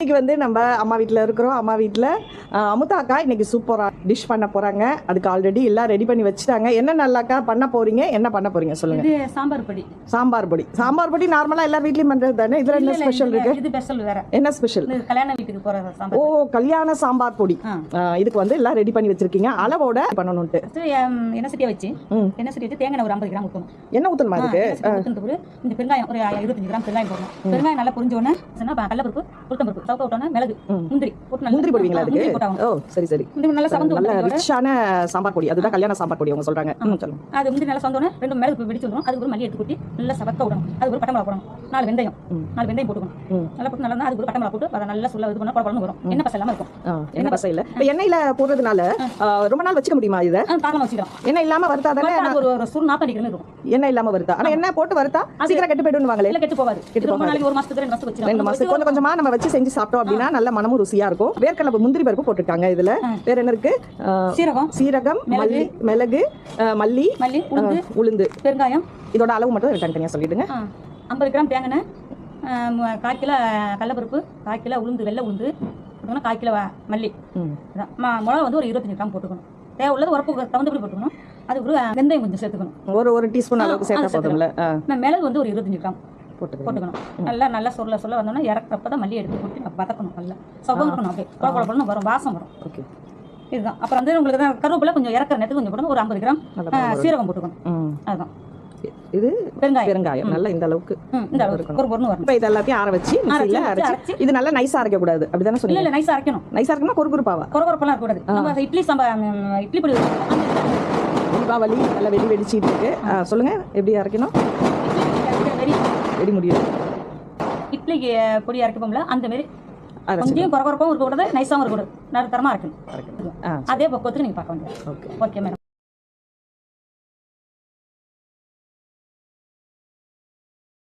இன்னைக்கு வந்து நம்ம அம்மா வீட்டில் இருக்கிறோம். அம்மா வீட்டில் அமுதா அக்கா இன்னைக்கு சூப்பராக டிஷ் பண்ண போகிறாங்க. அதுக்கு ஆல்ரெடி எல்லாம் ரெடி பண்ணி வச்சுட்டாங்க. என்ன நல்லாக்கா பண்ண போகிறீங்க, என்ன பண்ண போகிறீங்க சொல்லுங்கள். இது சாம்பார் பொடி. சாம்பார் பொடி நார்மலாக எல்லா வீட்லையும் பண்ணுறது தானே. இதில் என்ன ஸ்பெஷல் இருக்கு? இது ஸ்பெஷல் வேற. என்ன ஸ்பெஷல்? கல்யாண வீட்டுக்கு போகிற சாம்பார். ஓ, கல்யாண சாம்பார் பொடி. இதுக்கு வந்து எல்லாம் ரெடி பண்ணி வச்சிருக்கீங்க. அளவோட பண்ணணும்ட்டு எண்ணெய் சட்டியை வச்சு தேங்காய் ஒரு 50 கிராம் ஊற்றணும். என்ன ஊற்றணுமா இருக்கு? இந்த பெருங்காயம் ஒரு 25 கிராம் பெருங்காயம் போடணும். பெருங்காயம் நல்லா பொரிஞ்ச உடனே கடலைப்பருப்பு, உளுத்தம்பருப்பு, சவுக்க விட்டோன்னே மிளகு, முந்திரி போடுவீங்களா அதுக்கு? ஓ சரி சரி. நல்லா சவந்து நல்ல ரிச்சான சாம்பார் பொடி. அதுதான் கல்யாண சாம்பார் பொடி அவங்க சொல்றாங்க. சொல்லுங்க. அது முந்திரி நல்லா சவந்தோனே 2 மிளகு பிடிச்சு விடணும். அதுக்கு ஒரு மல்லி எடுத்து கொட்டி நல்லா சவக்க விடணும். அது ஒரு பட்டை மிளகா போடணும். 4 வெந்தயம் போட்டுக்கணும். நல்லா போட்டு நல்லா அதுக்கு ஒரு பட்டை மிளகா போட்டு அதை நல்லா சொல்ல இது பண்ணா குழம்பு வரும். என்ன பசை இல்லாம இருக்கும். என்ன பசை இல்ல. இப்போ எண்ணெயில போடுறதுனால ரொம்ப நாள் வச்சுக்க முடியுமா இத? தாராளமா வச்சுக்கலாம். எண்ணெய் இல்லாம வறுத்தா தானே ஒரு சுரு 40 கிராம் இருக்கும். எண்ணெய் இல்லாம வறுத்தா. ஆனா எண்ணெய் போட்டு வறுத்தா சீக்கிரம் கெட்டு போய்டுவாங்களே. இல்ல கெட்டு போகாது. ரொம்ப நாளைக்கு 1 மாசத்துக்கு 2 மாசத்துக்கு வச்சிரலாம். 2 மாசத்துக்கு கொஞ்சம் கொஞ்சமா நம்ம வச்சு செஞ்சு சாப்பிட்டோம் அப்படின்னா நல்ல மனமும் ருசியா இருக்கும். வேர்க்கடலை முந்திரி பருப்பு போட்டுருக்காங்க. இதுல வேற என்ன இருக்கு? சீரகம், மிளகு, மல்லி, உளுந்து, பெருங்காயம். இதோட அளவு மட்டும் தனித்தனியா சொல்லிடுங்க. 50 கிராம் தேங்காய், 1/4 கிலோ கடலைப்பருப்பு, 1/4 கிலோ உளுந்து, வெள்ளை உளுந்து போட்டுக்கணும், 1/4 கிலோ மல்லி. மிளகா வந்து ஒரு 25 கிராம் போட்டுக்கணும். தேவை உள்ளது உரப்பு தகுந்தபடி போட்டுக்கணும். அது ஒரு வெந்தயம் கொஞ்சம் சேர்த்துக்கணும். ஒரு டீஸ்பூன் அளவுக்கு சேர்த்தா போதும்ல. மிளகு வந்து ஒரு 25 கிராம் போட்டுக்கணும். நல்லா சொல்ல வந்தோம்னா இறக்குறப்பதான் மல்லி எடுத்து போட்டு வதக்கணும். நல்லா சவக்கணும். அப்படியே குழப்பம் வரும், வாசம் வரும். ஓகே, இதுதான். அப்புறம் வந்து உங்களுக்கு தான் கருவேப்பிலை கொஞ்சம் இறக்குற நேரத்துக்கு கொஞ்சம் போடணும். ஒரு 50 கிராம் சீரகம் போட்டுக்கணும். அதுதான். இது பெருங்காயம் நல்லா இந்த அளவுக்கு வரணும். இப்போ இது எல்லாத்தையும் ஆற வச்சு மிக்ஸில அரைச்சு. இது நல்லா நைஸா அரைக்க கூடாது, அப்படிதானே சொன்னீங்க? இல்ல நைஸா அரைக்கணும். நைஸா அரைக்கணும். குறுகுறுப்பாவா? குறகுறப்பெல்லாம் இருக்க கூடாது. நம்ம இட்லி பொடி தீபாவளி நல்லா வெடிச்சிட்டு இருக்கு. சொல்லுங்க, எப்படி அரைக்கணும்? வெடி முடியும். இட்லிக்கு பொடி அரைக்கப்போம்ல அந்த மாதிரி கொஞ்சம் குறகுறப்பாவும் இருக்க கூடாது, நைஸாவும் இருக்க கூடாது. நடுத்தரமா அரைக்கணும். அதே பக்குவத்துக்கு நீங்க பார்க்க வேண்டியது. Okay madam.